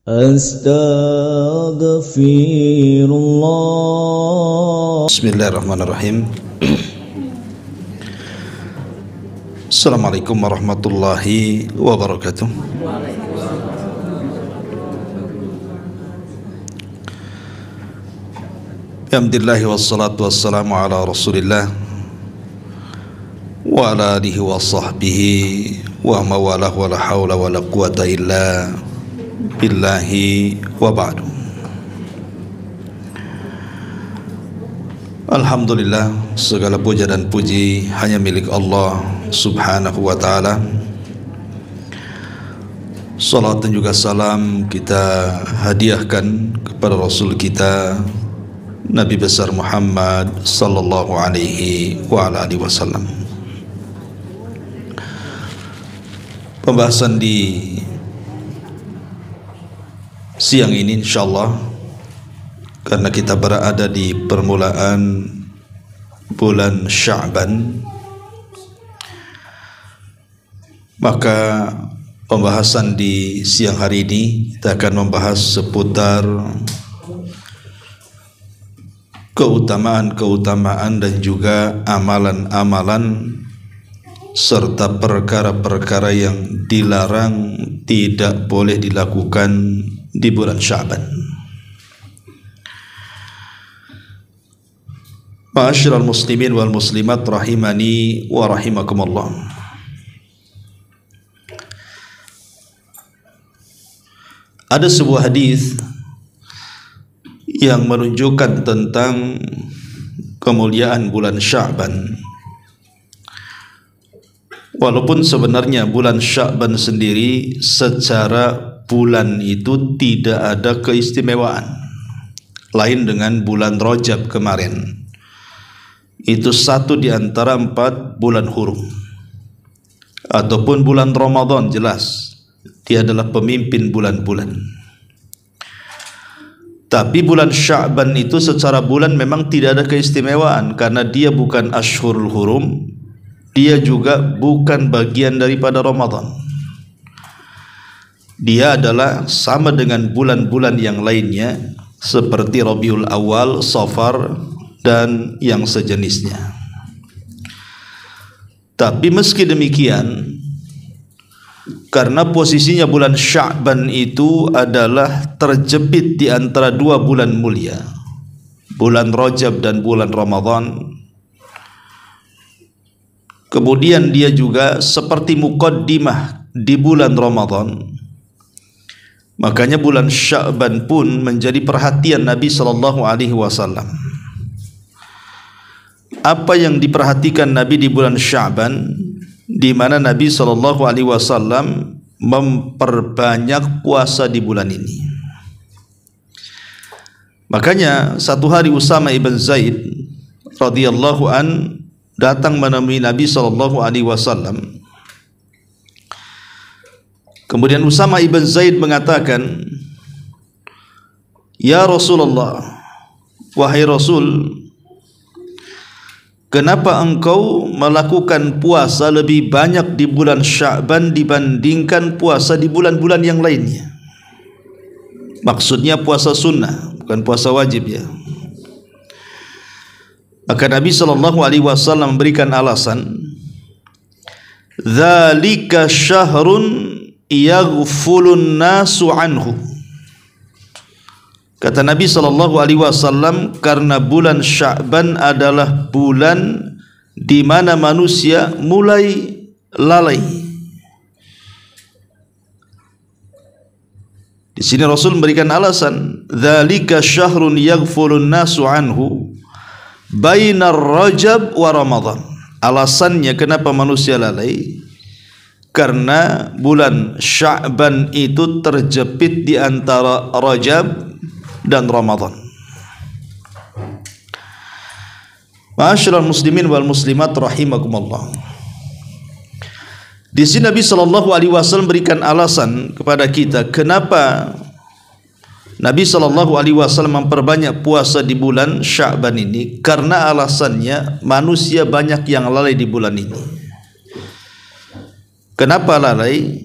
Astaghfirullah. Bismillahirrahmanirrahim. Assalamualaikum warahmatullahi wabarakatuh. Alhamdulillah wassalatu wassalamu ala Rasulillah wa ala alihi wa sahbihi wa mawalah wa la hawla wa la quwata illa billahi wa ba'du. Alhamdulillah, segala puja dan puji hanya milik Allah subhanahu wa ta'ala. Salat dan juga salam kita hadiahkan kepada Rasul kita Nabi besar Muhammad sallallahu alaihi wa ala alihi wasallam. Pembahasan di siang ini insyaallah, karena kita berada di permulaan bulan Sya'ban, maka pembahasan di siang hari ini kita akan membahas seputar keutamaan-keutamaan dan juga amalan-amalan serta perkara-perkara yang dilarang tidak boleh dilakukan di bulan Sya'ban. Ma'asyiral muslimin wal muslimat rahimani wa rahimakumullah. Ada sebuah hadis yang menunjukkan tentang kemuliaan bulan Sya'ban. Walaupun sebenarnya bulan Sya'ban sendiri secara bulan itu tidak ada keistimewaan lain dengan bulan Rajab kemarin. Itu satu di antara 4 bulan hurum. Ataupun bulan Ramadan, jelas dia adalah pemimpin bulan-bulan. Tapi bulan Sya'ban itu secara bulan memang tidak ada keistimewaan, karena dia bukan Ashhurul Hurum, dia juga bukan bagian daripada Ramadan. Dia adalah sama dengan bulan-bulan yang lainnya seperti Rabiul Awal, Safar dan yang sejenisnya. Tapi meski demikian, karena posisinya bulan Sya'ban itu adalah terjepit di antara 2 bulan mulia, bulan Rajab dan bulan Ramadan. Kemudian dia juga seperti muqaddimah di bulan Ramadan. Makanya bulan Sya'ban pun menjadi perhatian Nabi sallallahu alaihi wasallam. Apa yang diperhatikan Nabi di bulan Sya'ban, di mana Nabi sallallahu alaihi wasallam memperbanyak puasa di bulan ini. Makanya satu hari Usama ibn Zaid radhiyallahu an datang menemui Nabi sallallahu alaihi wasallam. Kemudian Usama ibn Zaid mengatakan, "Ya Rasulullah, wahai Rasul, kenapa engkau melakukan puasa lebih banyak di bulan Sya'ban dibandingkan puasa di bulan-bulan yang lainnya?" Maksudnya puasa sunnah, bukan puasa wajib ya. Maka Nabi sallallahu alaihi wasallam memberikan alasan, "Dzalika syahrun yaghfulun nasu anhu." Kata Nabi sallallahu alaihi wasallam, karena bulan Sya'ban adalah bulan di mana manusia mulai lalai. Di sini Rasul memberikan alasan, dzalika syahrun yaghfulun nasu anhu bainar Rajab wa Ramadan. Alasannya kenapa manusia lalai, karena bulan Sya'ban itu terjepit di antara Rajab dan Ramadan. Ma'asyiral muslimin wal muslimat rahimakumullah. Di sini Nabi sallallahu alaihi wasallam berikan alasan kepada kita kenapa Nabi sallallahu alaihi wasallam memperbanyak puasa di bulan Sya'ban ini, karena alasannya manusia banyak yang lalai di bulan ini. Kenapa lalai?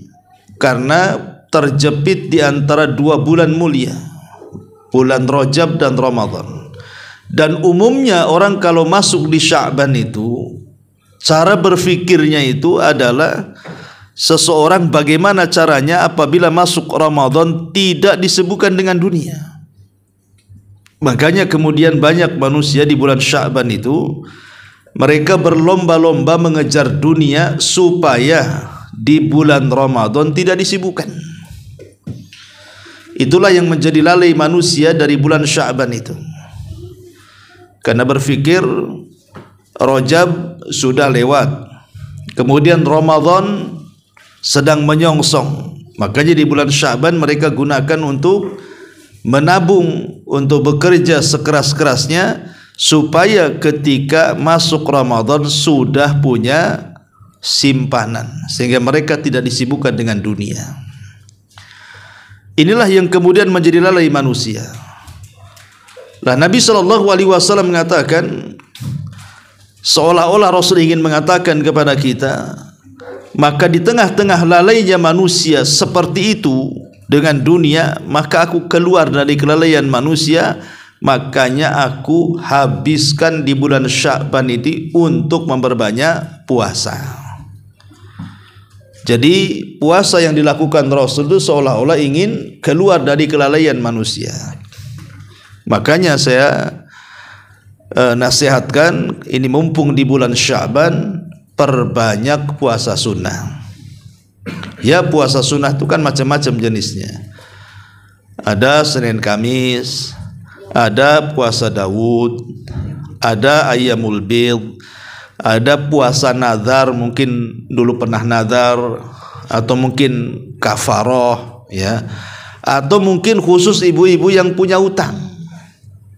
Karena terjepit di antara dua bulan mulia, bulan Rajab dan Ramadan. Dan umumnya orang kalau masuk di Sya'ban itu, cara berfikirnya itu adalah seseorang bagaimana caranya apabila masuk Ramadan tidak disibukkan dengan dunia. Makanya kemudian banyak manusia di bulan Sya'ban itu mereka berlomba-lomba mengejar dunia supaya di bulan Ramadan tidak disibukkan. Itulah yang menjadi lalai manusia dari bulan Sya'ban itu. Karena berpikir Rajab sudah lewat, kemudian Ramadan sedang menyongsong. Makanya di bulan Sya'ban mereka gunakan untuk menabung, untuk bekerja sekeras-kerasnya supaya ketika masuk Ramadan sudah punya simpanan, sehingga mereka tidak disibukkan dengan dunia. Inilah yang kemudian menjadi lalai manusia. Lah Nabi SAW mengatakan, seolah-olah Rasul ingin mengatakan kepada kita, maka di tengah-tengah lalainya manusia seperti itu dengan dunia, maka aku keluar dari kelalaian manusia, makanya aku habiskan di bulan Sya'ban ini untuk memperbanyak puasa. Jadi puasa yang dilakukan Rasul itu seolah-olah ingin keluar dari kelalaian manusia. Makanya saya nasihatkan, ini mumpung di bulan Sya'ban, perbanyak puasa sunnah. Ya, puasa sunnah itu kan macam-macam jenisnya. Ada Senin Kamis, ada puasa Daud, ada Ayyamul Bid, ada puasa nazar, mungkin dulu pernah nazar, atau mungkin kafaroh, ya, atau mungkin khusus ibu-ibu yang punya utang.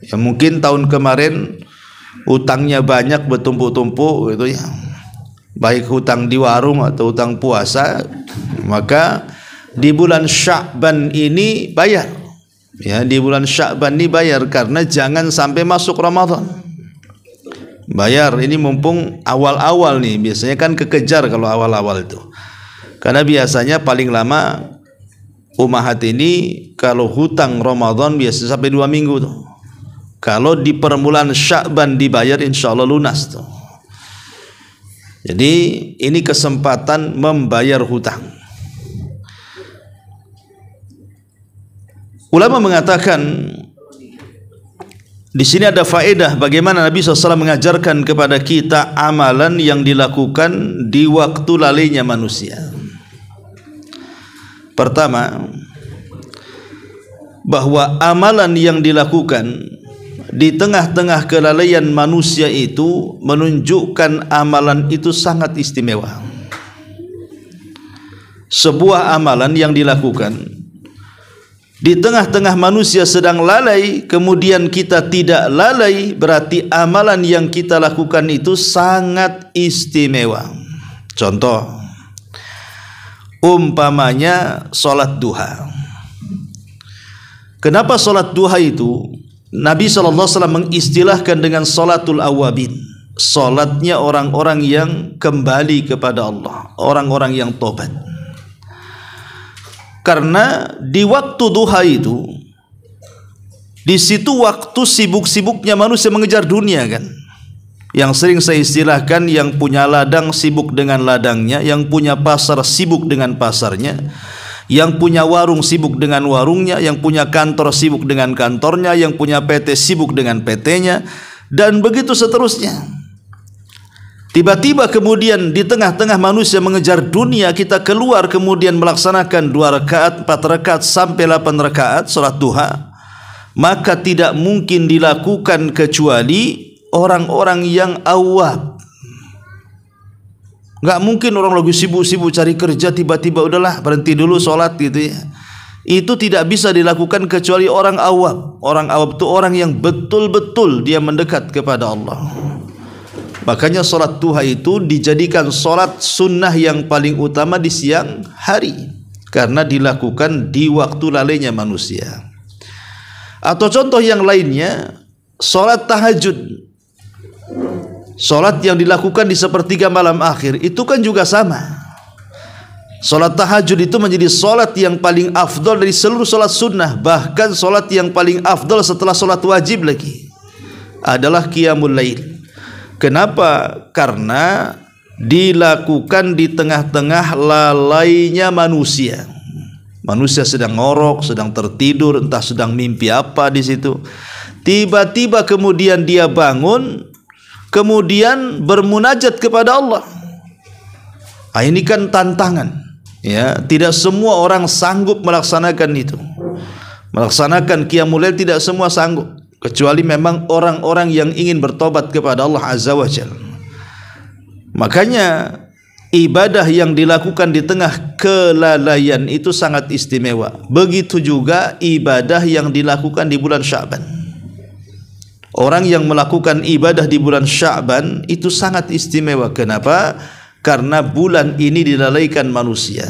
Ya, mungkin tahun kemarin utangnya banyak bertumpuk-tumpuk gitu ya, baik hutang di warung atau hutang puasa, maka di bulan Sya'ban ini bayar. Ya, di bulan Sya'ban ini bayar, karena jangan sampai masuk Ramadan. Bayar, ini mumpung awal-awal nih, biasanya kan kekejar kalau awal-awal itu. Karena biasanya paling lama umahat ini kalau hutang Ramadan biasa sampai 2 minggu tuh. Kalau di permulaan Sya'ban dibayar, insya Allah lunas tuh. Jadi ini kesempatan membayar hutang. Ulama mengatakan di sini ada faedah bagaimana Nabi SAW mengajarkan kepada kita amalan yang dilakukan di waktu lalainya manusia. Pertama, bahwa amalan yang dilakukan di tengah-tengah kelalaian manusia itu menunjukkan amalan itu sangat istimewa. Sebuah amalan yang dilakukan di tengah-tengah manusia sedang lalai, kemudian kita tidak lalai, berarti amalan yang kita lakukan itu sangat istimewa. Contoh, umpamanya sholat duha. Kenapa sholat duha itu Nabi SAW mengistilahkan dengan sholatul awabin, sholatnya orang-orang yang kembali kepada Allah, orang-orang yang tobat. Karena di waktu duha itu, di situ waktu sibuk-sibuknya manusia mengejar dunia kan. Yang sering saya istilahkan, yang punya ladang sibuk dengan ladangnya, yang punya pasar sibuk dengan pasarnya, yang punya warung sibuk dengan warungnya, yang punya kantor sibuk dengan kantornya, yang punya PT sibuk dengan PT-nya, dan begitu seterusnya. Tiba-tiba kemudian di tengah-tengah manusia mengejar dunia, kita keluar kemudian melaksanakan 2 rakaat, 4 rakaat sampai 8 rakaat salat duha, maka tidak mungkin dilakukan kecuali orang-orang yang awam. Gak mungkin orang lagi sibuk-sibuk cari kerja tiba-tiba udahlah berhenti dulu sholat gitu ya. Itu tidak bisa dilakukan kecuali orang awam. Orang awam itu orang yang betul-betul dia mendekat kepada Allah. Makanya sholat duha itu dijadikan sholat sunnah yang paling utama di siang hari, karena dilakukan di waktu lalainya manusia. Atau contoh yang lainnya, sholat tahajud, sholat yang dilakukan di sepertiga malam akhir, itu kan juga sama. Solat tahajud itu menjadi solat yang paling afdol dari seluruh solat sunnah. Bahkan solat yang paling afdol setelah solat wajib lagi adalah qiyamul lail. Kenapa? Karena dilakukan di tengah-tengah lalainya manusia. Manusia sedang ngorok, sedang tertidur, entah sedang mimpi apa di situ. Tiba-tiba kemudian dia bangun, kemudian bermunajat kepada Allah. Nah, ini kan tantangan. Ya, tidak semua orang sanggup melaksanakan itu. Melaksanakan qiyamul lail tidak semua sanggup, kecuali memang orang-orang yang ingin bertobat kepada Allah Azza wa Jalla. Makanya ibadah yang dilakukan di tengah kelalaian itu sangat istimewa. Begitu juga ibadah yang dilakukan di bulan Sya'ban. Orang yang melakukan ibadah di bulan Sya'ban itu sangat istimewa. Kenapa? Karena bulan ini dilalaikan manusia.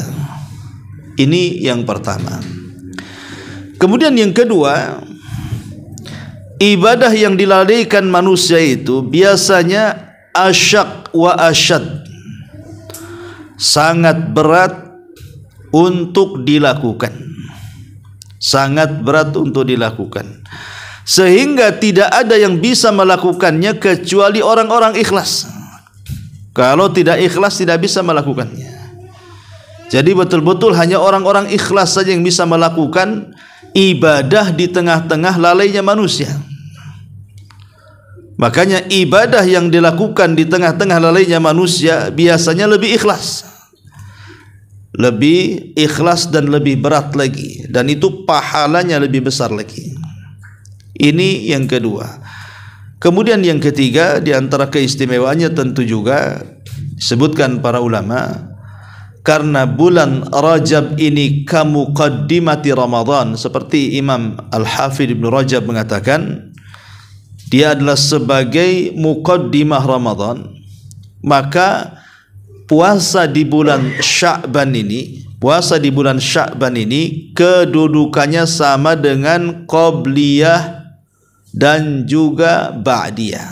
Ini yang pertama. Kemudian yang kedua, ibadah yang dilalaikan manusia itu biasanya asyak wa asyad, sangat berat untuk dilakukan. Sangat berat untuk dilakukan, sehingga tidak ada yang bisa melakukannya kecuali orang-orang ikhlas. Kalau tidak ikhlas tidak bisa melakukannya. Jadi betul-betul hanya orang-orang ikhlas saja yang bisa melakukan ibadah di tengah-tengah lalainya manusia. Makanya ibadah yang dilakukan di tengah-tengah lalainya manusia biasanya lebih ikhlas. Lebih ikhlas dan lebih berat lagi, dan itu pahalanya lebih besar lagi. Ini yang kedua. Kemudian yang ketiga, di antara keistimewaannya tentu juga disebutkan para ulama, karena bulan Rajab ini kamuqaddimati Ramadan, seperti Imam Al-Hafidh Ibn Rajab mengatakan, dia adalah sebagai muqaddimah Ramadan. Maka puasa di bulan Sya'ban ini, kedudukannya sama dengan qabliyah dan juga ba'diyah.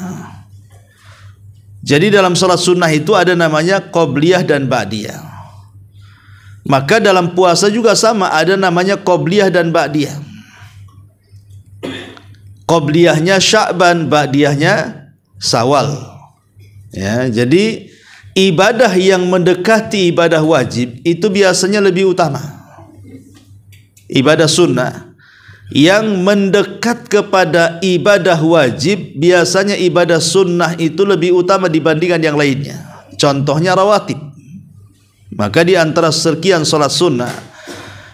Jadi dalam salat sunnah itu ada namanya qabliyah dan ba'diyah. Maka dalam puasa juga sama, ada namanya qabliyah dan ba'diyah. Qabliyahnya Sya'ban, ba'diyahnya Syawal. Ya, jadi ibadah yang mendekati ibadah wajib itu biasanya lebih utama. Ibadah sunnah yang mendekat kepada ibadah wajib, biasanya ibadah sunnah itu lebih utama dibandingkan yang lainnya. Contohnya rawatib. Maka di antara sekian salat sunnah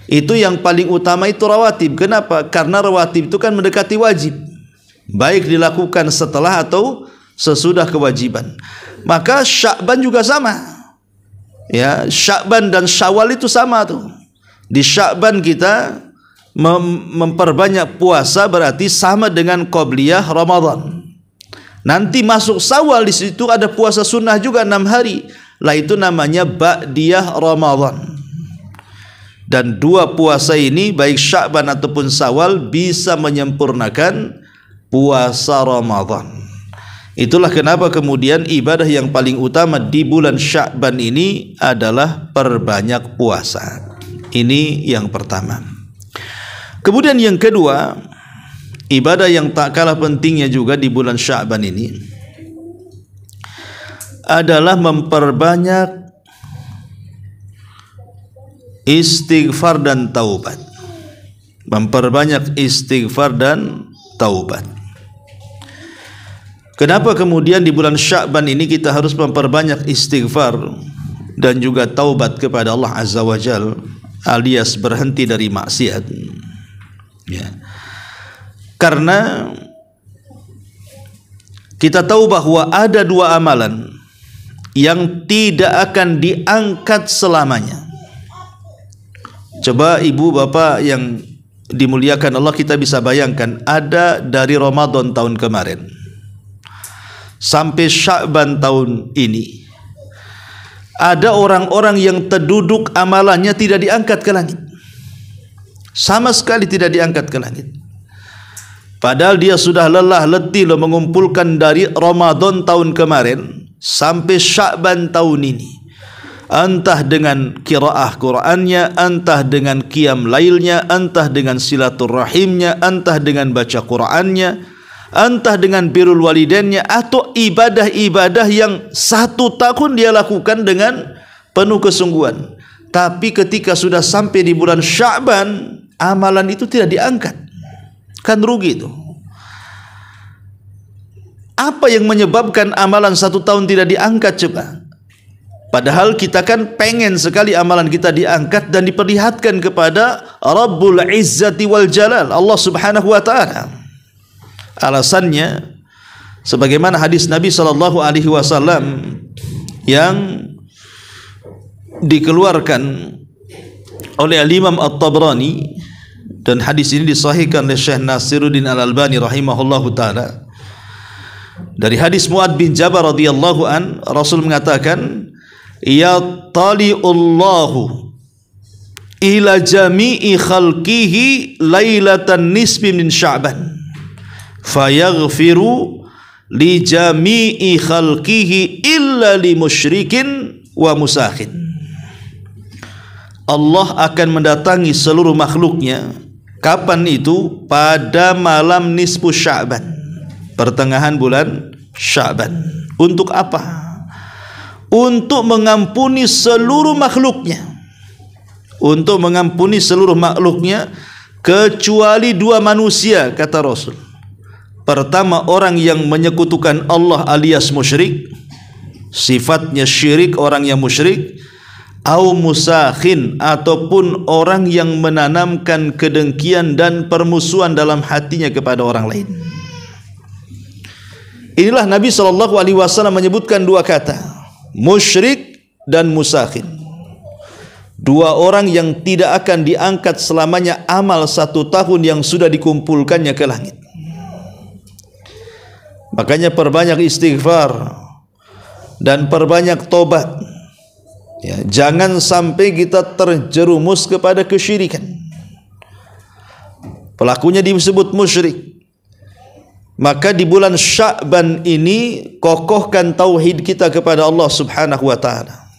itu yang paling utama itu rawatib. Kenapa? Karena rawatib itu kan mendekati wajib, baik dilakukan setelah atau sesudah kewajiban. Maka Sya'ban juga sama. Ya, Sya'ban dan Syawal itu sama tuh. Di Sya'ban kita memperbanyak puasa, berarti sama dengan qabliyah Ramadan. Nanti masuk Syawal, di situ ada puasa sunnah juga 6 hari. Lah itu namanya ba'diyah Ramadan. Dan dua puasa ini, baik Sya'ban ataupun Syawal, bisa menyempurnakan puasa Ramadan. Itulah kenapa kemudian ibadah yang paling utama di bulan Sya'ban ini adalah perbanyak puasa. Ini yang pertama. Kemudian yang kedua, ibadah yang tak kalah pentingnya juga di bulan Sya'ban ini adalah memperbanyak istighfar dan taubat. Memperbanyak istighfar dan taubat. Kenapa kemudian di bulan Sya'ban ini kita harus memperbanyak istighfar dan juga taubat kepada Allah Azza wa Jalla, alias berhenti dari maksiat? Ya. Karena kita tahu bahwa ada dua amalan yang tidak akan diangkat selamanya. Coba ibu bapak yang dimuliakan Allah, kita bisa bayangkan, ada dari Ramadan tahun kemarin sampai Sya'ban tahun ini, ada orang-orang yang terduduk amalannya tidak diangkat ke langit. Sama sekali tidak diangkat ke langit. Padahal dia sudah lelah letih loh mengumpulkan dari Ramadan tahun kemarin sampai Sya'ban tahun ini. entah dengan qiraah Qur'annya, entah dengan qiyam lailnya, entah dengan silaturahimnya, entah dengan baca Qur'annya, entah dengan birrul walidainnya, atau ibadah-ibadah yang 1 tahun dia lakukan dengan penuh kesungguhan. Tapi ketika sudah sampai di bulan Sya'ban, amalan itu tidak diangkat. Kan rugi itu. Apa yang menyebabkan amalan 1 tahun tidak diangkat coba? Padahal kita kan pengen sekali amalan kita diangkat dan diperlihatkan kepada Rabbul Izzati wal Jalal, Allah Subhanahu wa taala. Alasannya sebagaimana hadis Nabi sallallahu alaihi wasallam yang dikeluarkan oleh Imam At-Tabrani, dan hadis ini disahihkan oleh Syekh Nasiruddin Al-Albani rahimahullahu taala. Dari hadis Mu'ad bin Jabal radhiyallahu an, Rasul mengatakan, ya tali'ullahu ila jami'i khalqihi lailatan nisbi min Sya'ban fayaghfiru li jami'i khalqihi illa li musyrikin wa musakhin. Allah akan mendatangi seluruh makhluknya. Kapan itu? Pada malam nisfu Sya'ban, pertengahan bulan Sya'ban. Untuk apa? Untuk mengampuni seluruh makhluknya. Untuk mengampuni seluruh makhluknya kecuali 2 manusia, kata Rasul. Pertama, orang yang menyekutukan Allah alias musyrik, sifatnya syirik, orang yang musyrik, au musakhin, ataupun orang yang menanamkan kedengkian dan permusuhan dalam hatinya kepada orang lain. Inilah Nabi SAW menyebutkan 2 kata, musyrik dan musakhin. 2 orang yang tidak akan diangkat selamanya amal 1 tahun yang sudah dikumpulkannya ke langit. Makanya perbanyak istighfar dan perbanyak tobat, ya, jangan sampai kita terjerumus kepada kesyirikan. Pelakunya disebut musyrik. Maka di bulan Sya'ban ini kokohkan tauhid kita kepada Allah Subhanahu wa taala.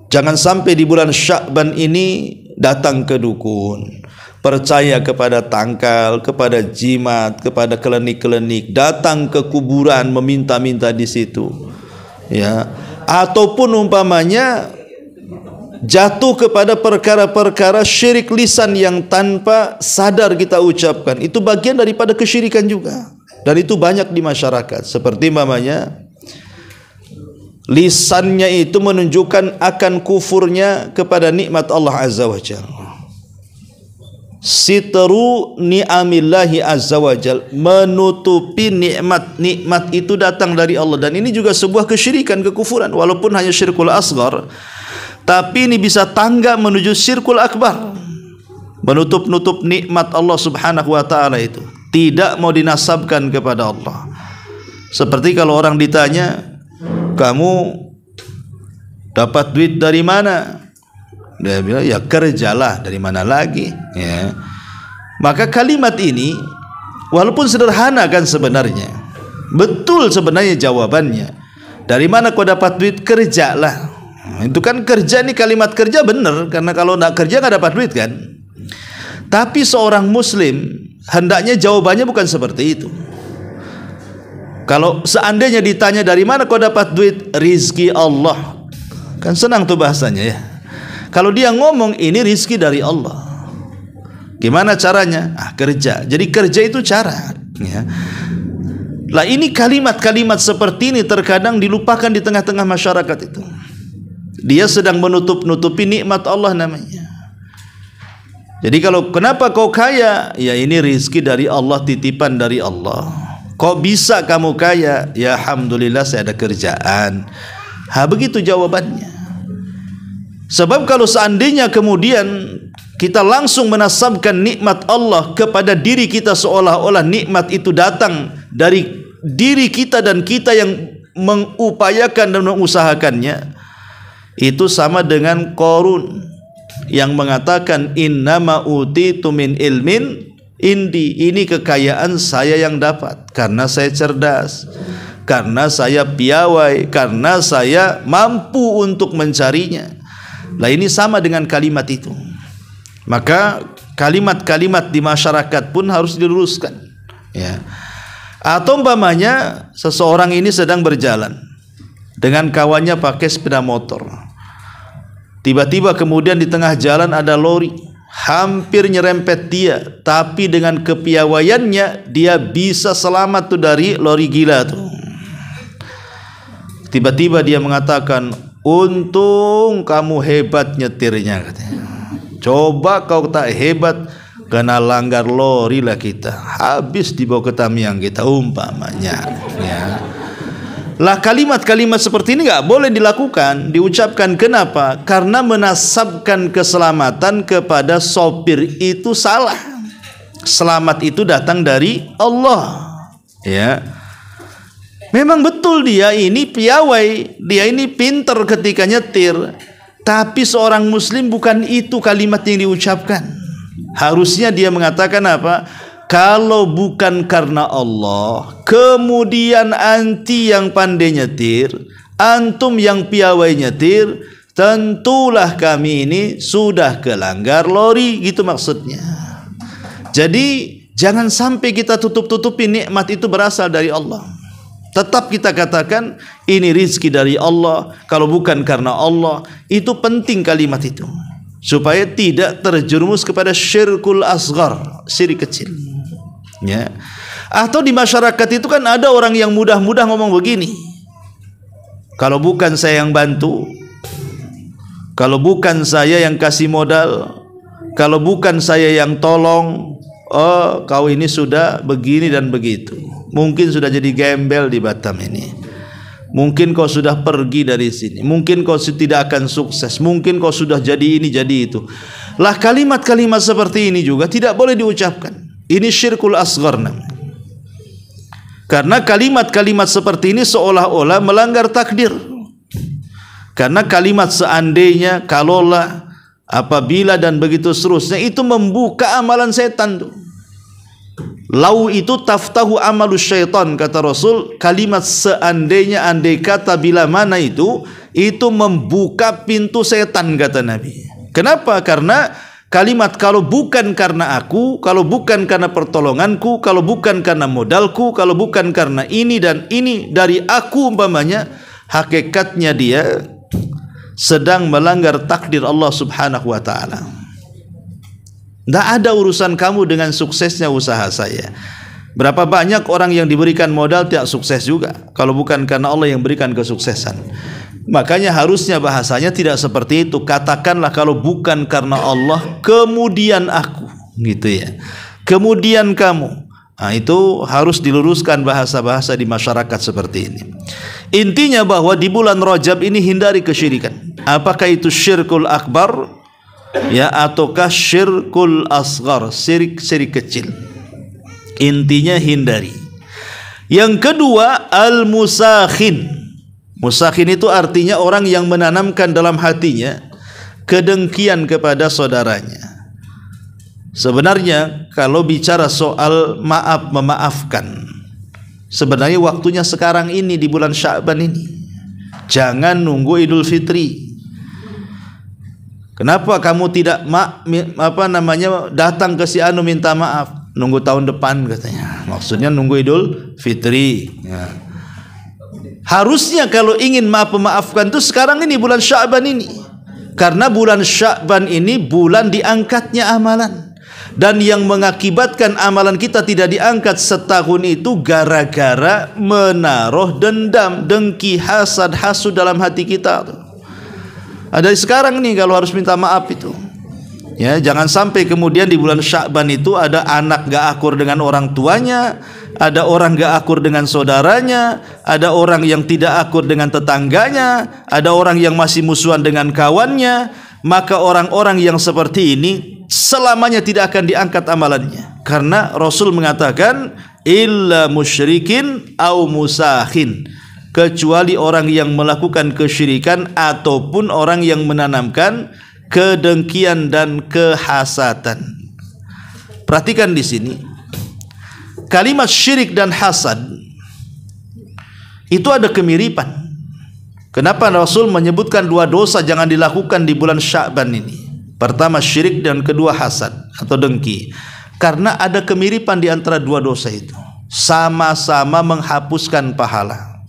Jangan sampai di bulan Sya'ban ini datang ke dukun, percaya kepada tangkal, kepada jimat, kepada klinik-klinik, datang ke kuburan meminta-minta di situ. Ya, ataupun umpamanya jatuh kepada perkara-perkara syirik lisan yang tanpa sadar kita ucapkan. Itu bagian daripada kesyirikan juga. Dan itu banyak di masyarakat. Seperti umpamanya lisannya itu menunjukkan akan kufurnya kepada nikmat Allah Azza wa Jalla. Sitru ni'amillahi Azza wa Jalla, menutupi nikmat itu datang dari Allah. Dan ini juga sebuah kesyirikan, kekufuran, walaupun hanya syirkul asghar. Tapi ini bisa tangga menuju syirkul akbar, menutup-nutup nikmat Allah Subhanahu wa taala itu, tidak mau dinasabkan kepada Allah. Seperti kalau orang ditanya, kamu dapat duit dari mana? Dia bilang, ya kerjalah, dari mana lagi, ya. Maka kalimat ini walaupun sederhana kan sebenarnya, betul sebenarnya jawabannya. Dari mana kau dapat duit? Kerjalah. Itu kan kerja, nih kalimat kerja benar, karena kalau tidak kerja nggak dapat duit kan. Tapi seorang muslim hendaknya jawabannya bukan seperti itu. Kalau seandainya ditanya dari mana kau dapat duit, rizki Allah, kan senang tuh bahasanya ya. Kalau dia ngomong ini rizki dari Allah, gimana caranya? Kerja. Jadi kerja itu cara, ya. Lah ini kalimat-kalimat seperti ini terkadang dilupakan di tengah-tengah masyarakat itu. Dia sedang menutup-nutupi nikmat Allah namanya. Jadi kalau kenapa kau kaya? Ya ini rizki dari Allah, titipan dari Allah. Kok bisa kamu kaya? Ya alhamdulillah saya ada kerjaan. Begitu jawabannya. Sebab kalau seandainya kemudian kita langsung menasabkan nikmat Allah kepada diri kita, seolah-olah nikmat itu datang dari diri kita dan kita yang mengupayakan dan mengusahakannya, itu sama dengan Qarun yang mengatakan innama utitu min ilmin indi, ini kekayaan saya yang dapat karena saya cerdas, karena saya piawai, karena saya mampu untuk mencarinya. Nah, ini sama dengan kalimat itu. Maka kalimat-kalimat di masyarakat pun harus diluruskan, ya. Atau umpamanya seseorang ini sedang berjalan dengan kawannya pakai sepeda motor. Tiba-tiba kemudian di tengah jalan ada lori, hampir nyerempet dia, tapi dengan kepiawaiannya dia bisa selamat tuh dari lori gila tuh. Tiba-tiba dia mengatakan, untung kamu hebat nyetirnya, katanya. Coba kau tak hebat, kena langgar lori lah kita, habis dibawa ke Tamiang kita, umpamanya, ya. Lah, kalimat-kalimat seperti ini nggak boleh dilakukan, diucapkan. Kenapa? Karena menasabkan keselamatan kepada sopir itu salah. Selamat itu datang dari Allah, ya. Memang betul dia ini piawai, dia ini pinter ketika nyetir, tapi seorang muslim bukan itu kalimat yang diucapkan. Harusnya dia mengatakan apa? Kalau bukan karena Allah, kemudian anti yang pandai nyetir, antum yang piawai nyetir, tentulah kami ini sudah kelanggar lori, gitu maksudnya. Jadi jangan sampai kita tutup-tutupi nikmat itu berasal dari Allah. Tetap kita katakan ini rizki dari Allah, kalau bukan karena Allah. Itu penting kalimat itu, supaya tidak terjerumus kepada syirkul asghar, syirik kecil, ya. Atau di masyarakat itu kan ada orang yang mudah-mudah ngomong begini, kalau bukan saya yang bantu, kalau bukan saya yang kasih modal, kalau bukan saya yang tolong, oh kau ini sudah begini dan begitu. Mungkin sudah jadi gembel di Batam ini, mungkin kau sudah pergi dari sini, mungkin kau tidak akan sukses, mungkin kau sudah jadi ini jadi itu. Lah, kalimat-kalimat seperti ini juga tidak boleh diucapkan. Ini syirkul asghar namanya. Karena kalimat-kalimat seperti ini seolah-olah melanggar takdir. Karena kalimat seandainya, kalaulah, apabila dan begitu seterusnya, itu membuka amalan setan tuh. Lau itu taftahu amalus syaitan, kata Rasul. Kalimat seandainya, andai kata, bila mana itu membuka pintu setan, kata Nabi. Kenapa? Karena kalimat kalau bukan karena aku, kalau bukan karena pertolonganku, kalau bukan karena modalku, kalau bukan karena ini dan ini dari aku, umpamanya, hakikatnya dia sedang melanggar takdir Allah subhanahu wa ta'ala. Tidak ada urusan kamu dengan suksesnya usaha saya. Berapa banyak orang yang diberikan modal tidak sukses juga, kalau bukan karena Allah yang berikan kesuksesan. Makanya harusnya bahasanya tidak seperti itu. Katakanlah kalau bukan karena Allah, kemudian aku, gitu ya, kemudian kamu. Nah, itu harus diluruskan bahasa-bahasa di masyarakat seperti ini. Intinya bahwa di bulan Rajab ini hindari kesyirikan. Apakah itu syirkul akbar, ya, ataukah syirkul asghar, syirik kecil. Intinya hindari. Yang kedua, al-musakhin. Musakhin itu artinya orang yang menanamkan dalam hatinya kedengkian kepada saudaranya. Sebenarnya kalau bicara soal maaf, memaafkan, sebenarnya waktunya sekarang ini di bulan Sya'ban ini. Jangan nunggu Idul Fitri. Kenapa kamu tidak datang ke si anu minta maaf? Nunggu tahun depan, katanya. Maksudnya nunggu Idul Fitri, ya. Harusnya kalau ingin memaafkan itu sekarang ini, bulan Sya'ban ini. Karena bulan Sya'ban ini bulan diangkatnya amalan. Dan yang mengakibatkan amalan kita tidak diangkat setahun itu gara-gara menaruh dendam, dengki, hasad, hasud dalam hati kita. Dari sekarang nih kalau harus minta maaf itu, ya, jangan sampai kemudian di bulan Sya'ban itu ada anak gak akur dengan orang tuanya, ada orang gak akur dengan saudaranya, ada orang yang tidak akur dengan tetangganya, ada orang yang masih musuhan dengan kawannya. Maka orang-orang yang seperti ini selamanya tidak akan diangkat amalannya, karena Rasul mengatakan illa musyrikin au musakhin, kecuali orang yang melakukan kesyirikan ataupun orang yang menanamkan kedengkian dan kehasatan. Perhatikan di sini, kalimat syirik dan hasad Itu ada kemiripan. Kenapa Rasul menyebutkan dua dosa jangan dilakukan di bulan Sya'ban ini? Pertama syirik dan kedua hasad atau dengki. Karena ada kemiripan di antara dua dosa itu. Sama-sama menghapuskan pahala.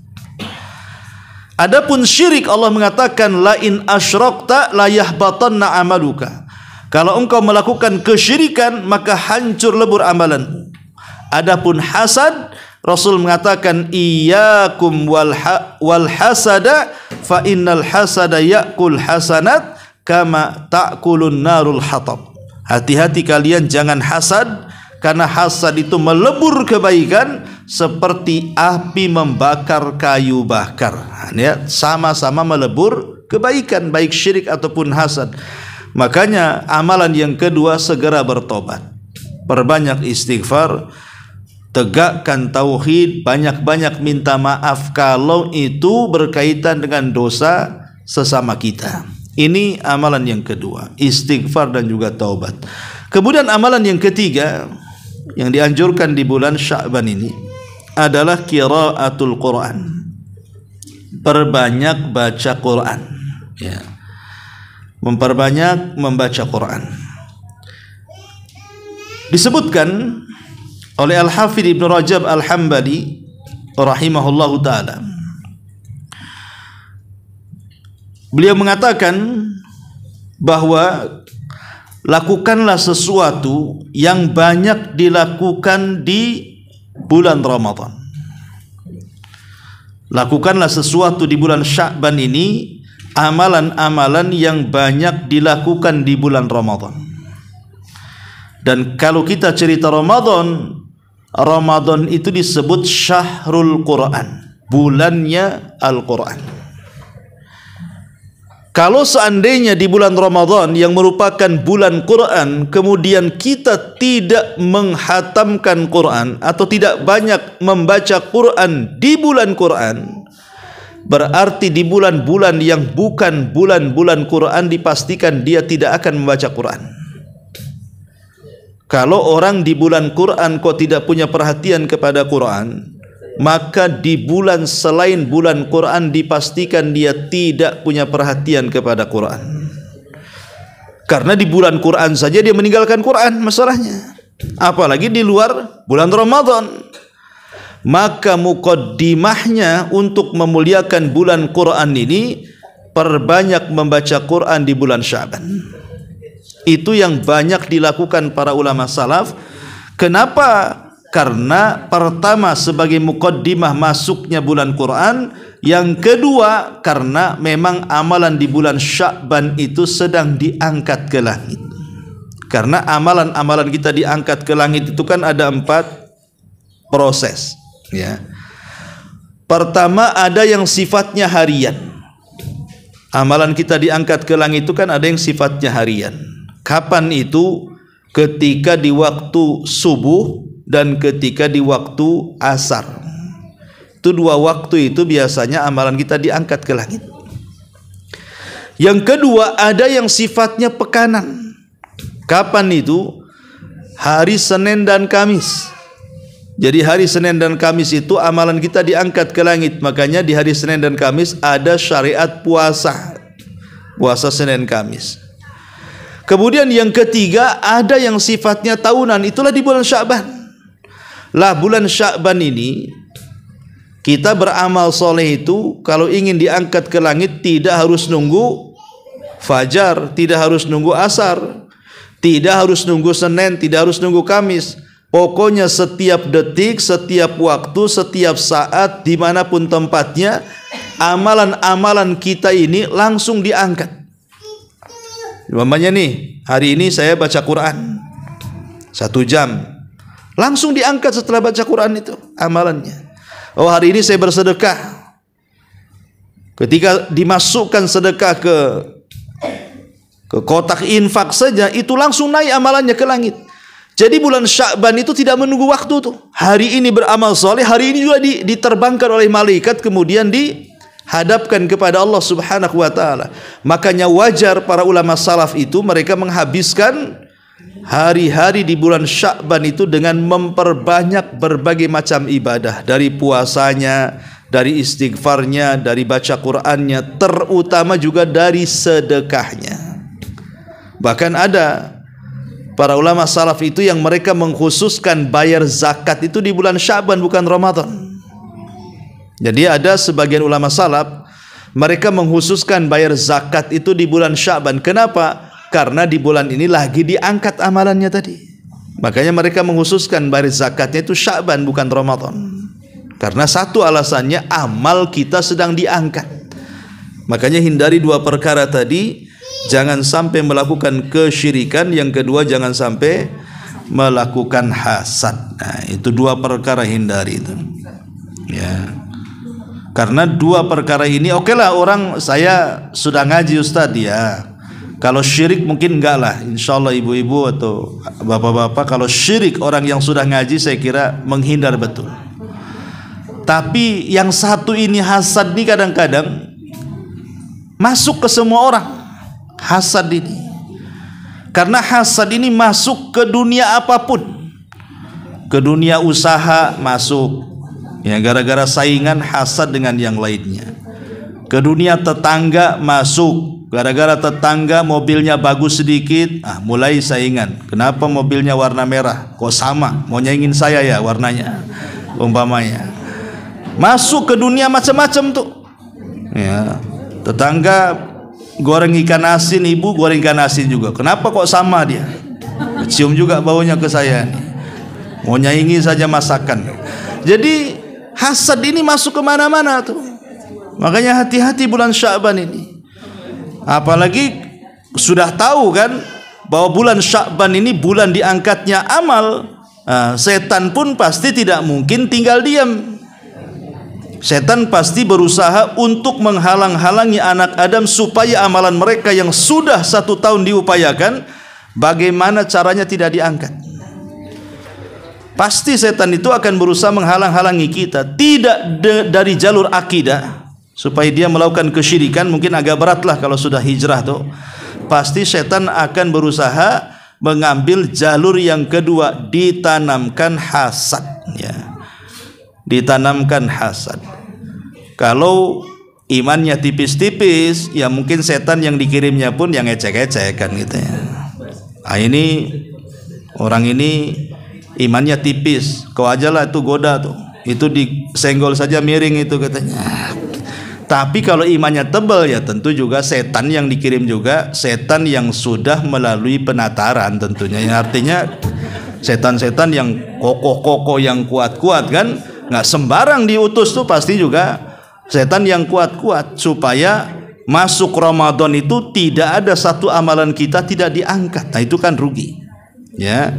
Adapun syirik, Allah mengatakan la in asyrakta la yahbatanna amaluka. Kalau engkau melakukan kesyirikan maka hancur lebur amalanmu. Adapun hasad, Rasul mengatakan iyyakum wal hasada fa innal hasada ya'kul hasanat kama ta'kulun narul hatab. Hati-hati kalian jangan hasad, karena hasad itu melebur kebaikan seperti api membakar kayu bakar. Ya, sama-sama melebur kebaikan, baik syirik ataupun hasad. Makanya amalan yang kedua, segera bertobat, perbanyak istighfar, tegakkan tauhid, banyak-banyak minta maaf kalau itu berkaitan dengan dosa sesama kita. Ini amalan yang kedua, istighfar dan juga taubat. Kemudian amalan yang ketiga yang dianjurkan di bulan Sya'ban ini adalah qiraatul Quran. Perbanyak baca Quran, ya. Memperbanyak membaca Quran. Disebutkan oleh Al-Hafidh Ibnu Rajab Al-Hambali rahimahullahu ta'ala, beliau mengatakan bahwa lakukanlah sesuatu yang banyak dilakukan di bulan Ramadan. Lakukanlah sesuatu di bulan Sya'ban ini, amalan-amalan yang banyak dilakukan di bulan Ramadan. Dan kalau kita cerita Ramadan, Ramadan itu disebut syahrul Quran, bulannya Al-Quran. Kalau seandainya di bulan Ramadan yang merupakan bulan Quran, kemudian kita tidak menghatamkan Quran atau tidak banyak membaca Quran di bulan Quran, berarti di bulan-bulan yang bukan bulan-bulan Quran dipastikan dia tidak akan membaca Quran. Kalau orang di bulan Quran kok tidak punya perhatian kepada Quran, maka di bulan selain bulan Quran dipastikan dia tidak punya perhatian kepada Quran. Karena di bulan Quran saja dia meninggalkan Quran masalahnya, apalagi di luar bulan Ramadan. Maka muqaddimahnya untuk memuliakan bulan Quran ini, perbanyak membaca Quran di bulan Sya'ban. Itu yang banyak dilakukan para ulama salaf. Kenapa? Karena pertama sebagai muqaddimah masuknya bulan Quran, yang kedua karena memang amalan di bulan Sya'ban itu sedang diangkat ke langit. Karena amalan-amalan kita diangkat ke langit itu kan ada 4 proses, ya. Pertama ada yang sifatnya harian. Amalan kita diangkat ke langit itu kan ada yang sifatnya harian. Kapan itu? Ketika di waktu subuh dan ketika di waktu asar. Itu 2 waktu itu biasanya amalan kita diangkat ke langit. Yang kedua ada yang sifatnya pekanan. Kapan itu? Hari Senin dan Kamis. Jadi hari Senin dan Kamis itu amalan kita diangkat ke langit. Makanya di hari Senin dan Kamis ada syariat puasa. Puasa Senin Kamis. Kemudian yang ketiga ada yang sifatnya tahunan, itulah di bulan Sya'ban. Lah bulan Sya'ban ini kita beramal soleh itu kalau ingin diangkat ke langit tidak harus nunggu fajar, tidak harus nunggu asar, tidak harus nunggu Senin, tidak harus nunggu Kamis. Pokoknya setiap detik, setiap waktu, setiap saat, dimanapun tempatnya, amalan-amalan kita ini langsung diangkat. Umpamanya nih, hari ini saya baca Quran 1 jam, langsung diangkat setelah baca Quran itu amalannya. Oh hari ini saya bersedekah, ketika dimasukkan sedekah ke kotak infak saja itu langsung naik amalannya ke langit. Jadi bulan Sya'ban itu tidak menunggu waktu tuh. Hari ini beramal soleh, hari ini juga diterbangkan oleh malaikat kemudian dihadapkan kepada Allah Subhanahu wa taala. Makanya wajar para ulama salaf itu mereka menghabiskan hari-hari di bulan Sya'ban itu dengan memperbanyak berbagai macam ibadah, dari puasanya, dari istighfarnya, dari baca Qur'annya, terutama juga dari sedekahnya. Bahkan ada para ulama salaf itu yang mereka mengkhususkan bayar zakat itu di bulan Sya'ban, bukan Ramadan. Jadi ada sebagian ulama salaf mereka mengkhususkan bayar zakat itu di bulan Sya'ban. Kenapa? Karena di bulan ini lagi diangkat amalannya tadi. Makanya mereka mengkhususkan bayar zakatnya itu Sya'ban, bukan Ramadan. Karena satu alasannya amal kita sedang diangkat. Makanya hindari dua perkara tadi. Jangan sampai melakukan kesyirikan. Yang kedua, jangan sampai melakukan hasad. Nah, itu dua perkara hindari itu. Ya. Karena dua perkara ini, oke lah orang saya sudah ngaji Ustadz ya. Kalau syirik mungkin enggak lah. Insya Allah ibu-ibu atau bapak-bapak, kalau syirik orang yang sudah ngaji saya kira menghindar betul. Tapi yang satu ini hasad ini kadang-kadang masuk ke semua orang. Hasad ini, karena hasad ini masuk ke dunia apapun, ke dunia usaha masuk, ya gara-gara saingan hasad dengan yang lainnya. Ke dunia tetangga masuk, gara-gara tetangga mobilnya bagus sedikit, mulai saingan. Kenapa mobilnya warna merah? Kok sama? Mau nyaingin saya ya warnanya, umpamanya. Masuk ke dunia macam-macam tuh. Ya, tetangga goreng ikan asin, ibu goreng ikan asin juga. Kenapa kok sama dia? Cium juga baunya ke saya nih. Mau nyaingi saja masakan. Jadi hasad ini masuk kemana-mana tuh. Makanya hati-hati bulan Sya'ban ini. Apalagi sudah tahu kan bahwa bulan Sya'ban ini bulan diangkatnya amal. Setan pun pasti tidak mungkin tinggal diam. Setan pasti berusaha untuk menghalang-halangi anak Adam supaya amalan mereka yang sudah 1 tahun diupayakan, bagaimana caranya tidak diangkat. Pasti setan itu akan berusaha menghalang-halangi kita, tidak dari jalur akidah, supaya dia melakukan kesyirikan. Mungkin agak berat lah kalau sudah hijrah tuh. Pasti setan akan berusaha mengambil jalur yang kedua, ditanamkan hasad, ya. Ditanamkan hasad. Kalau imannya tipis-tipis, ya mungkin setan yang dikirimnya pun yang ecek-ecek kan gitu ya. Ini orang ini imannya tipis, kau aja lah itu goda tuh, itu disenggol saja miring itu katanya. Tapi kalau imannya tebal, ya tentu juga setan yang dikirim juga setan yang sudah melalui penataran tentunya. Yang artinya setan-setan yang kokoh-kokoh, yang kuat-kuat kan. Nggak sembarang diutus tuh, pasti juga setan yang kuat-kuat, supaya masuk Ramadan itu tidak ada satu amalan kita tidak diangkat. Nah itu kan rugi, ya.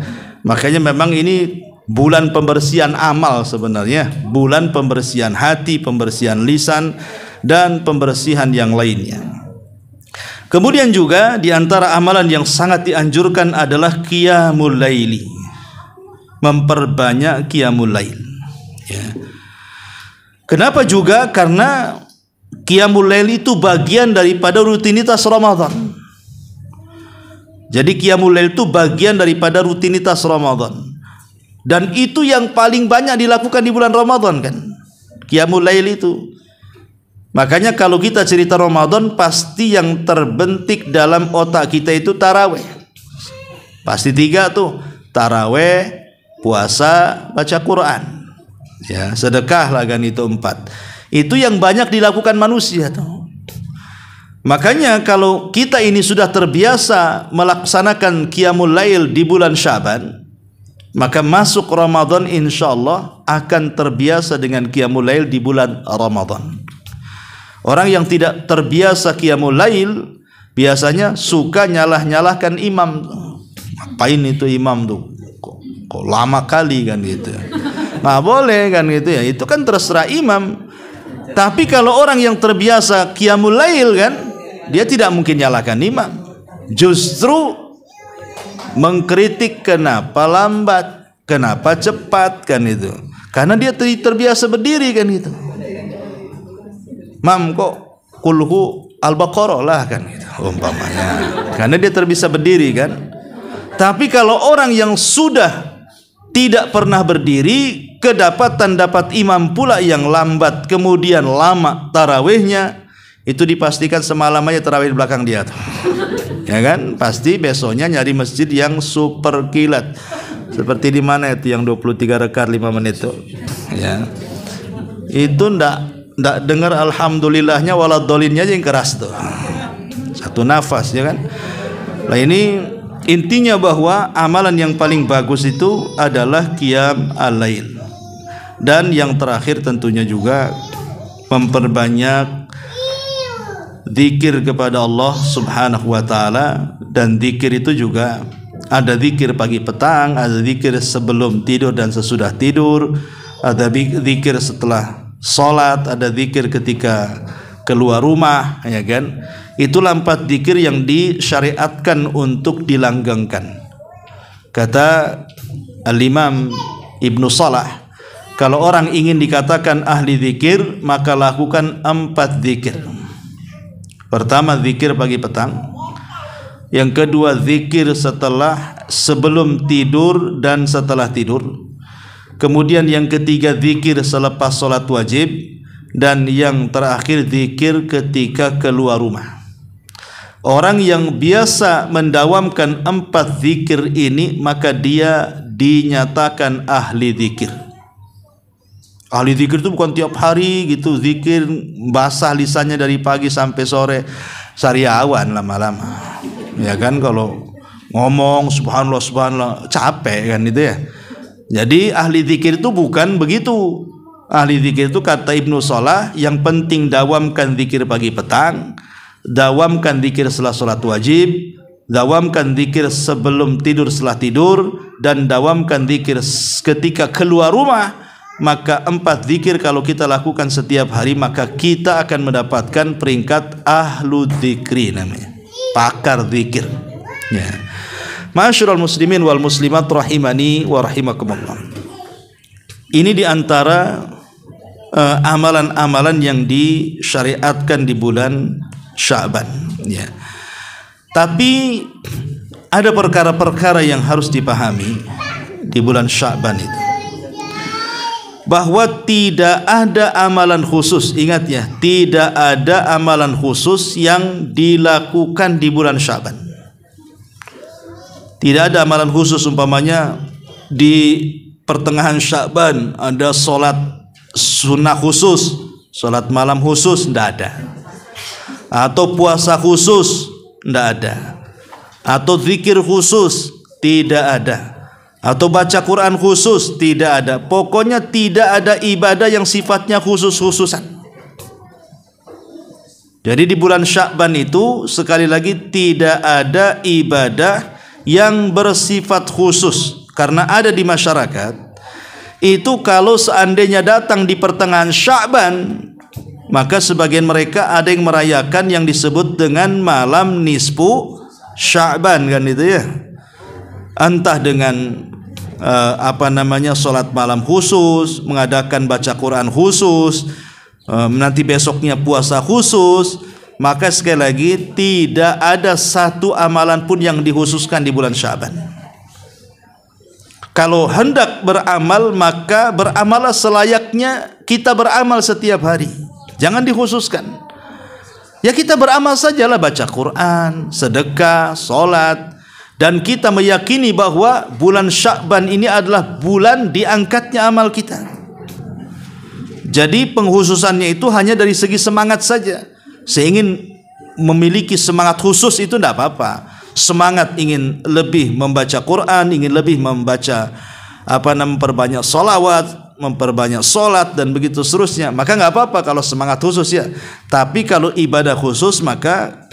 Makanya memang ini bulan pembersihan amal sebenarnya, bulan pembersihan hati, pembersihan lisan, dan pembersihan yang lainnya. Kemudian juga diantara amalan yang sangat dianjurkan adalah qiyamul laili, memperbanyak qiyamul lail. Ya. Kenapa juga? Karena qiyamul lail itu bagian daripada rutinitas Ramadan. Jadi qiyamul lail itu bagian daripada rutinitas Ramadan. Dan itu yang paling banyak dilakukan di bulan Ramadan kan, qiyamul lail itu. Makanya kalau kita cerita Ramadan, pasti yang terbentik dalam otak kita itu taraweh. Pasti 3 tuh, taraweh, puasa, baca Quran. Ya, sedekah lah kan, itu 4. Itu yang banyak dilakukan manusia tuh. Makanya kalau kita ini sudah terbiasa melaksanakan qiyamul lail di bulan Sya'ban, maka masuk Ramadan insyaallah akan terbiasa dengan qiyamul lail di bulan Ramadan. Orang yang tidak terbiasa qiyamul lail biasanya suka nyalah-nyalahkan imam. Ngapain itu imam tuh? Kok lama kali kan gitu. Nggak boleh kan gitu ya. Itu kan terserah imam. Tapi kalau orang yang terbiasa qiyamul lail kan, dia tidak mungkin nyalahkan imam. Justru mengkritik kenapa lambat, kenapa cepat kan itu. Karena dia terbiasa berdiri kan gitu. Mam kok kulhu al-baqarah lah kan gitu, umpamanya. Karena dia terbiasa berdiri kan. Tapi kalau orang yang sudah tidak pernah berdiri, kedapatan dapat imam pula yang lambat, kemudian lama tarawihnya, itu dipastikan semalam aja tarawih di belakang dia tuh. Ya kan? Pasti besoknya nyari masjid yang super kilat. Seperti di mana itu yang 23 rakaat 5 menit itu. Ya. Itu ndak dengar alhamdulillahnya waladdolinnya aja yang keras tuh. Satu nafas, ya kan? Nah, ini intinya bahwa amalan yang paling bagus itu adalah qiyam al-lail. Dan yang terakhir tentunya juga memperbanyak zikir kepada Allah Subhanahu wa taala, dan zikir itu juga ada zikir pagi petang, ada zikir sebelum tidur dan sesudah tidur, ada zikir setelah salat, ada zikir ketika keluar rumah, ya kan? Itulah 4 zikir yang disyariatkan untuk dilanggengkan. Kata Al-Imam Ibnu Salah, kalau orang ingin dikatakan ahli zikir, maka lakukan 4 zikir. Pertama, zikir pagi petang. Yang kedua, zikir sebelum tidur dan setelah tidur. Kemudian yang ketiga, zikir selepas sholat wajib. Dan yang terakhir, zikir ketika keluar rumah. Orang yang biasa mendawamkan 4 zikir ini, maka dia dinyatakan ahli zikir. Ahli zikir itu bukan tiap hari gitu zikir basah lisannya dari pagi sampai sore, sariawan lama-lama. Ya kan, kalau ngomong subhanallah subhanallah capek kan itu ya. Jadi ahli zikir itu bukan begitu. Ahli zikir itu kata Ibnu Salah, yang penting dawamkan zikir pagi petang, dawamkan zikir setelah sholat wajib, dawamkan zikir sebelum tidur setelah tidur, dan dawamkan zikir ketika keluar rumah. Maka 4 zikir kalau kita lakukan setiap hari, maka kita akan mendapatkan peringkat ahlu dzikri, namanya pakar zikir. Ya. Ma'asyiral muslimin wal muslimat rahimani wa rahimakumullah. Ini diantara amalan-amalan yang disyariatkan di bulan Sya'ban. Ya. Tapi ada perkara-perkara yang harus dipahami di bulan Sya'ban itu, bahwa tidak ada amalan khusus. Ingat ya, tidak ada amalan khusus yang dilakukan di bulan Sya'ban. Tidak ada amalan khusus, umpamanya di pertengahan Sya'ban ada sholat sunnah khusus, sholat malam khusus, tidak ada. Atau puasa khusus, tidak ada. Atau zikir khusus, tidak ada. Atau baca Quran khusus, tidak ada. Pokoknya tidak ada ibadah yang sifatnya khusus-khususan. Jadi di bulan Sya'ban itu sekali lagi tidak ada ibadah yang bersifat khusus. Karena ada di masyarakat itu, kalau seandainya datang di pertengahan Sya'ban, maka sebagian mereka ada yang merayakan yang disebut dengan malam nisfu Sya'ban, kan itu ya. Entah dengan sholat malam khusus, mengadakan baca Quran khusus, nanti besoknya puasa khusus. Maka sekali lagi tidak ada satu amalan pun yang dikhususkan di bulan Sya'ban. Kalau hendak beramal, maka beramallah selayaknya kita beramal setiap hari, jangan dikhususkan. Ya kita beramal sajalah, baca Quran, sedekah, sholat. Dan kita meyakini bahwa bulan Sya'ban ini adalah bulan diangkatnya amal kita. Jadi penghususannya itu hanya dari segi semangat saja. Seingin memiliki semangat khusus itu tidak apa-apa. Semangat ingin lebih membaca Quran, ingin lebih membaca memperbanyak sholawat, memperbanyak sholat dan begitu seterusnya, maka nggak apa-apa kalau semangat khusus ya. Tapi kalau ibadah khusus, maka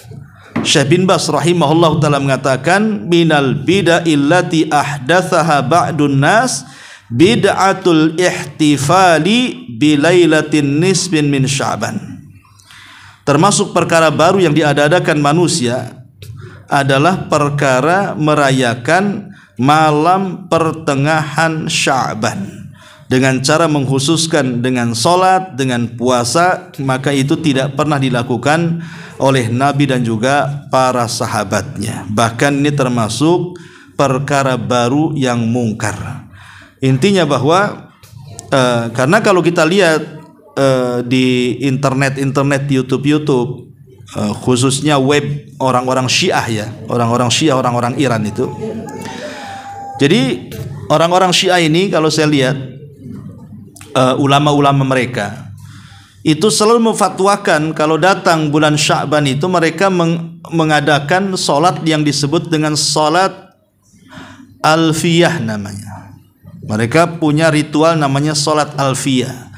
Syekh bin Baz rahimahullah ta'ala mengatakan, minal bid'ah illati ahdatsaha ba'dun nas bid'atul ihtifali bilailatin nisbin min Sya'ban. Termasuk perkara baru yang diadakan manusia adalah perkara merayakan malam pertengahan Sya'ban dengan cara mengkhususkan dengan sholat, dengan puasa. Maka itu tidak pernah dilakukan oleh Nabi dan juga para sahabatnya. Bahkan ini termasuk perkara baru yang mungkar. Intinya bahwa Karena kalau kita lihat di internet YouTube, khususnya web orang-orang Syiah ya, orang-orang Iran itu. Jadi orang-orang Syiah ini kalau saya lihat ulama-ulama mereka itu selalu memfatwakan kalau datang bulan Sya'ban itu mereka mengadakan solat yang disebut dengan solat alfiyah namanya. Mereka punya ritual namanya solat alfiyah.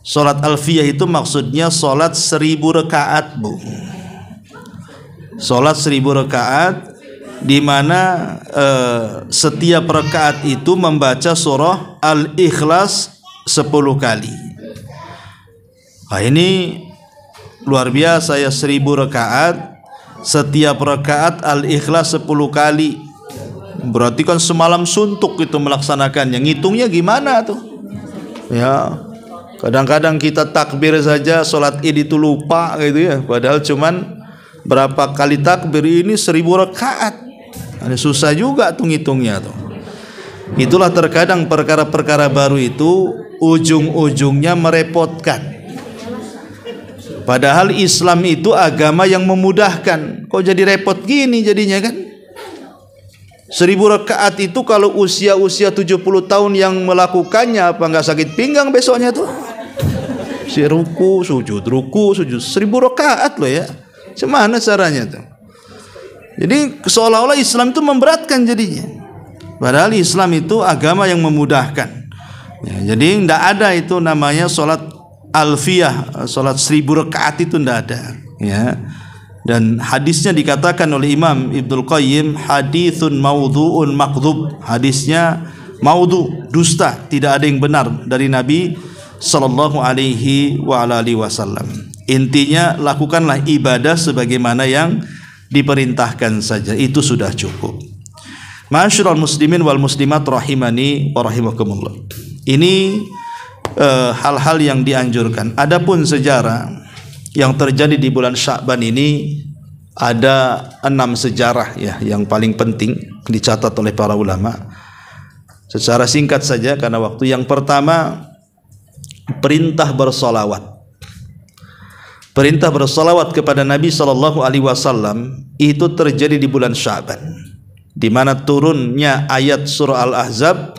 Solat alfiyah itu maksudnya solat 1000 rakaat, Bu. Solat 1000 rakaat di mana setiap rakaat itu membaca surah Al-Ikhlas 10 kali. Nah, ini luar biasa ya, 1000 rakaat, setiap rakaat Al-Ikhlas 10 kali. Berarti kan semalam suntuk itu melaksanakannya. Ngitungnya gimana tuh? Ya, kadang-kadang kita takbir saja sholat Id itu lupa gitu ya. Padahal cuman berapa kali takbir, ini 1000 rakaat. Ini susah juga tuh ngitungnya tuh. Itulah terkadang perkara-perkara baru itu ujung-ujungnya merepotkan. Padahal Islam itu agama yang memudahkan. Kok jadi repot gini jadinya kan? 1000 rakaat itu kalau usia 70 tahun yang melakukannya, apa nggak sakit pinggang besoknya tuh? Si ruku sujud 1000 rakaat loh ya. Gimana caranya tuh? Jadi seolah-olah Islam itu memberatkan jadinya. Padahal Islam itu agama yang memudahkan. Ya, jadi tidak ada itu namanya solat alfiyah, solat 1000 rakaat itu tidak ada. Ya. Dan hadisnya dikatakan oleh Imam Ibnul Qayyim, haditsun maudhu'un makdzub. Hadisnya maudhu, dusta, tidak ada yang benar dari Nabi sallallahu alaihi wasallam. Intinya lakukanlah ibadah sebagaimana yang diperintahkan saja, itu sudah cukup. Ma'asyiral muslimin wal muslimat rahimani wa rahimakumullah. Ini hal-hal yang dianjurkan. Adapun sejarah yang terjadi di bulan Sya'ban ini ada 6 sejarah ya yang paling penting dicatat oleh para ulama. Secara singkat saja karena waktu. Yang pertama, perintah bersolawat. Perintah bersolawat kepada Nabi SAW itu terjadi di bulan Sya'ban, di mana turunnya ayat surah Al-Ahzab,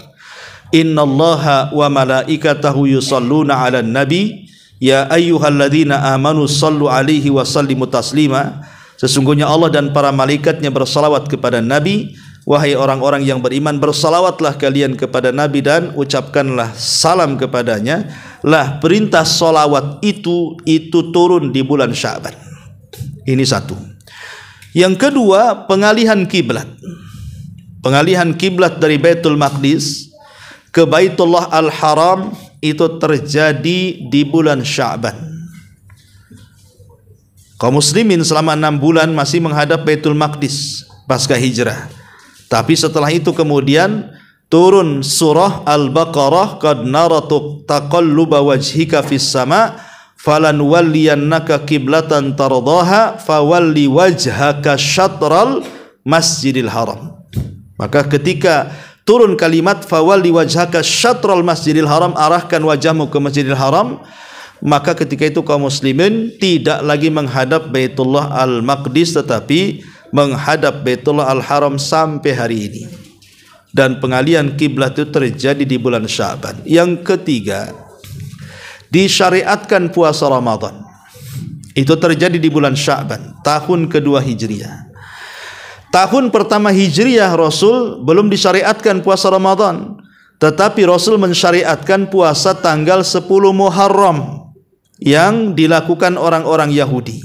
innallaha wa malaikatahu yusalluna 'alan nabi ya ayyuhalladzina amanu sallu 'alaihi wa sallimu taslima. Sesungguhnya Allah dan para malaikatnya bersalawat kepada Nabi. Wahai orang-orang yang beriman, bersalawatlah kalian kepada Nabi dan ucapkanlah salam kepadanya. Lah, perintah salawat itu turun di bulan Sya'ban. Ini satu. Yang kedua, pengalihan kiblat. Pengalihan kiblat dari Baitul Maqdis ke Baitullah Al-Haram itu terjadi di bulan Sya'ban. Kaum muslimin selama 6 bulan masih menghadap Baitul Maqdis pasca hijrah. Tapi setelah itu kemudian turun surah Al-Baqarah, qad naratu taqalluba wajhika fis sama falan walliyannaka qiblatan tardaha fawalli wajhaka syatral masjidil haram. Maka ketika turun kalimat fawalli wajhaka syatral masjidil haram, arahkan wajahmu ke Masjidil Haram, maka ketika itu kaum muslimin tidak lagi menghadap Baitullah Al-Maqdis tetapi menghadap Baitullah Al-Haram sampai hari ini. Dan pengalihan kiblat itu terjadi di bulan Sya'ban. Yang ketiga, disyariatkan puasa Ramadan. Itu terjadi di bulan Sya'ban, tahun kedua Hijriah. Tahun pertama Hijriah Rasul belum disyariatkan puasa Ramadan, tetapi Rasul mensyariatkan puasa tanggal 10 Muharram yang dilakukan orang-orang Yahudi.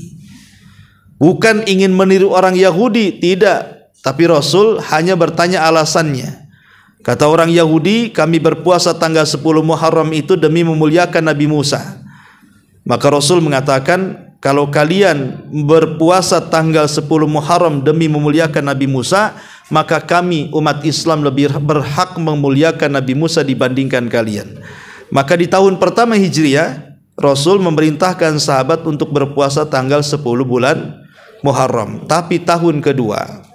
Bukan ingin meniru orang Yahudi, tidak. Tapi Rasul hanya bertanya alasannya. Kata orang Yahudi, kami berpuasa tanggal 10 Muharram itu demi memuliakan Nabi Musa. Maka Rasul mengatakan, kalau kalian berpuasa tanggal 10 Muharram demi memuliakan Nabi Musa, maka kami umat Islam lebih berhak memuliakan Nabi Musa dibandingkan kalian. Maka di tahun pertama Hijriah, Rasul memerintahkan sahabat untuk berpuasa tanggal 10 bulan Muharram. Tapi tahun kedua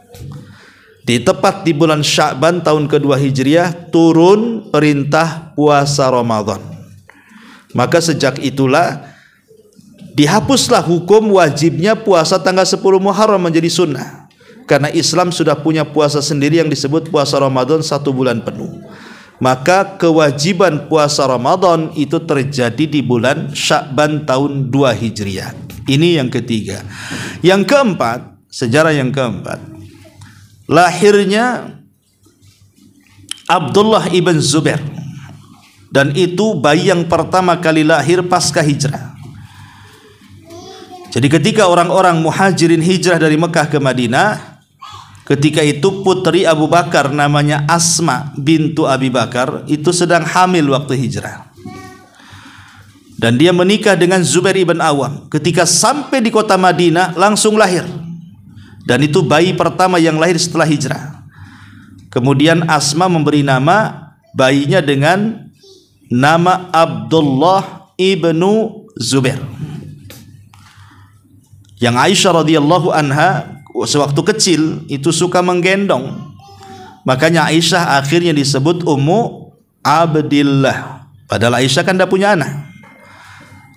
tepat di bulan Sya'ban tahun kedua Hijriah turun perintah puasa Ramadan. Maka sejak itulah dihapuslah hukum wajibnya puasa tanggal 10 Muharram menjadi sunnah. Karena Islam sudah punya puasa sendiri yang disebut puasa Ramadan 1 bulan penuh. Maka kewajiban puasa Ramadan itu terjadi di bulan Sya'ban tahun 2 Hijriah. Ini yang ketiga. Yang keempat, sejarah yang keempat, lahirnya Abdullah ibn Zubair, dan itu bayi yang pertama kali lahir pasca hijrah. Jadi ketika orang-orang muhajirin hijrah dari Mekah ke Madinah, ketika itu putri Abu Bakar namanya Asma bintu Abi Bakar itu sedang hamil waktu hijrah. Dan dia menikah dengan Zubair ibn Awam. Ketika sampai di kota Madinah langsung lahir. Dan itu bayi pertama yang lahir setelah hijrah. Kemudian Asma memberi nama bayinya dengan nama Abdullah ibnu Zubair. Yang Aisyah radhiyallahu anha sewaktu kecil itu suka menggendong. Makanya Aisyah akhirnya disebut Ummu Abdillah. Padahal Aisyah kan tidak punya anak.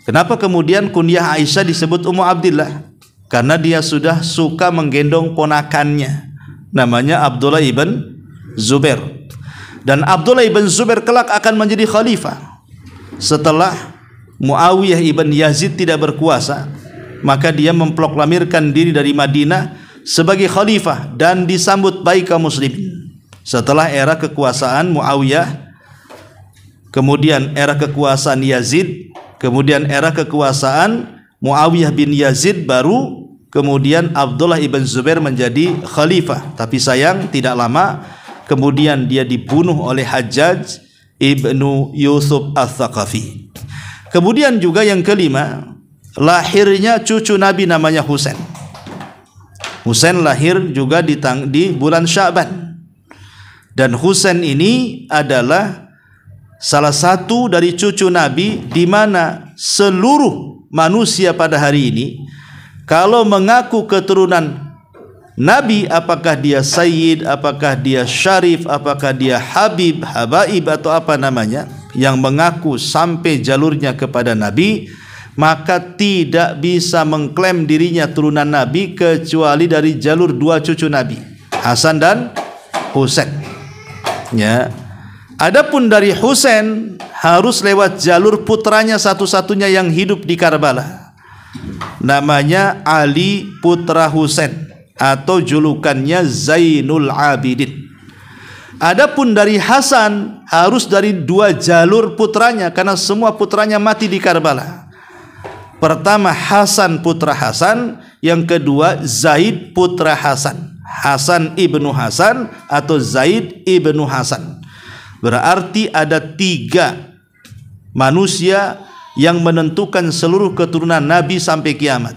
Kenapa kemudian kunyah Aisyah disebut Ummu Abdillah? Karena dia sudah suka menggendong ponakannya, namanya Abdullah ibn Zubair. Dan Abdullah ibn Zubair kelak akan menjadi khalifah. Setelah Muawiyah ibn Yazid tidak berkuasa, maka dia memproklamirkan diri dari Madinah sebagai khalifah dan disambut baik kaum muslimin. Setelah era kekuasaan Muawiyah, kemudian era kekuasaan Yazid, kemudian era kekuasaan Muawiyah bin Yazid, baru kemudian Abdullah ibn Zubair menjadi khalifah. Tapi sayang tidak lama kemudian dia dibunuh oleh Hajjaj ibnu Yusuf al-Thaqafi. Kemudian juga yang kelima, lahirnya cucu Nabi namanya Husain. Husain lahir juga di bulan Sya'ban. Dan Husain ini adalah salah satu dari cucu Nabi, di mana seluruh manusia pada hari ini kalau mengaku keturunan Nabi, apakah dia Sayyid, apakah dia Syarif, apakah dia Habib, Habaib atau apa namanya, yang mengaku sampai jalurnya kepada Nabi, maka tidak bisa mengklaim dirinya turunan Nabi kecuali dari jalur dua cucu Nabi, Hasan dan Husain. Ya. Adapun dari Husain harus lewat jalur putranya satu-satunya yang hidup di Karbala, namanya Ali putra Husain atau julukannya Zainul Abidin. Adapun dari Hasan harus dari dua jalur putranya, karena semua putranya mati di Karbala. Pertama Hasan putra Hasan, yang kedua Zaid putra Hasan, Hasan ibnu Hasan atau Zaid ibnu Hasan. Berarti ada tiga manusia yang menentukan seluruh keturunan Nabi sampai kiamat.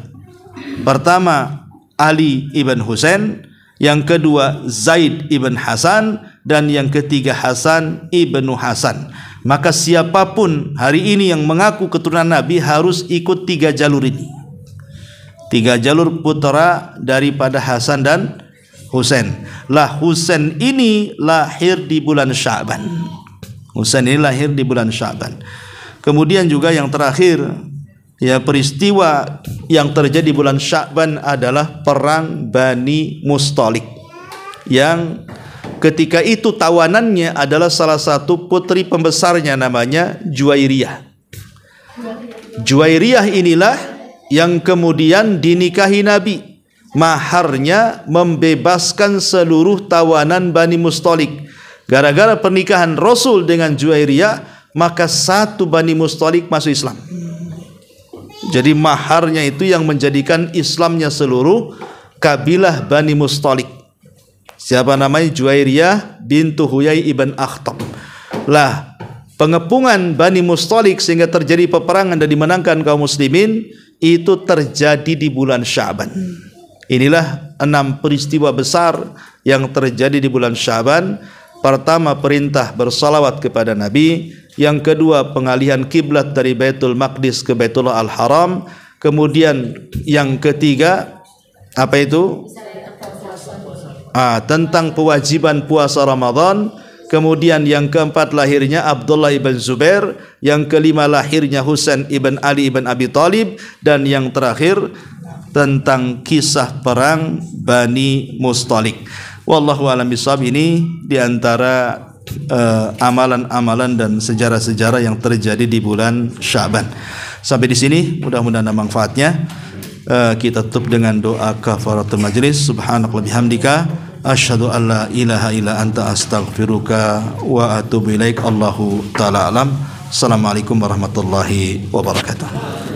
Pertama Ali ibn Husain, yang kedua Zaid ibn Hasan, dan yang ketiga Hasan ibnu Hasan. Maka siapapun hari ini yang mengaku keturunan Nabi harus ikut tiga jalur ini. Tiga jalur putra daripada Hasan dan Husain. Lah Husain ini lahir di bulan Sya'ban. Husain ini lahir di bulan Sya'ban. Kemudian juga yang terakhir, ya, peristiwa yang terjadi di bulan Sya'ban adalah perang Bani Mustalik, yang ketika itu tawanannya adalah salah satu putri pembesarnya namanya Juwairiyah. Juwairiyah inilah yang kemudian dinikahi Nabi. Maharnya membebaskan seluruh tawanan Bani Mustalik. Gara-gara pernikahan Rasul dengan Juwairiyah, maka satu Bani Mustalik masuk Islam. Jadi maharnya itu yang menjadikan Islamnya seluruh kabilah Bani Mustalik. Siapa namanya? Juwairiyah bintu Huyai ibn Akhtab. Lah, pengepungan Bani Mustalik sehingga terjadi peperangan dan dimenangkan kaum muslimin itu terjadi di bulan Sya'ban. Inilah 6 peristiwa besar yang terjadi di bulan Sya'ban. Pertama, perintah bersalawat kepada Nabi. Yang kedua, pengalihan kiblat dari Baitul Maqdis ke Baitullah Al-Haram. Kemudian yang ketiga, apa itu? tentang kewajiban puasa Ramadan. Kemudian yang keempat lahirnya Abdullah ibn Zubair, yang kelima lahirnya Husain ibn Ali ibn Abi Thalib, dan yang terakhir tentang kisah perang Bani Mustalik. Wallahu a'lam bishawab. Ini diantara amalan-amalan dan sejarah-sejarah yang terjadi di bulan Sya'ban. Sampai di sini, mudah-mudahan ada manfaatnya. Kita tutup dengan doa kafaratul majlis. Subhanakallahumma bihamdika asyhadu an la ilaha illa anta astaghfiruka wa atubu ilaik. Allahu ta'ala alam. Assalamualaikum warahmatullahi wabarakatuh.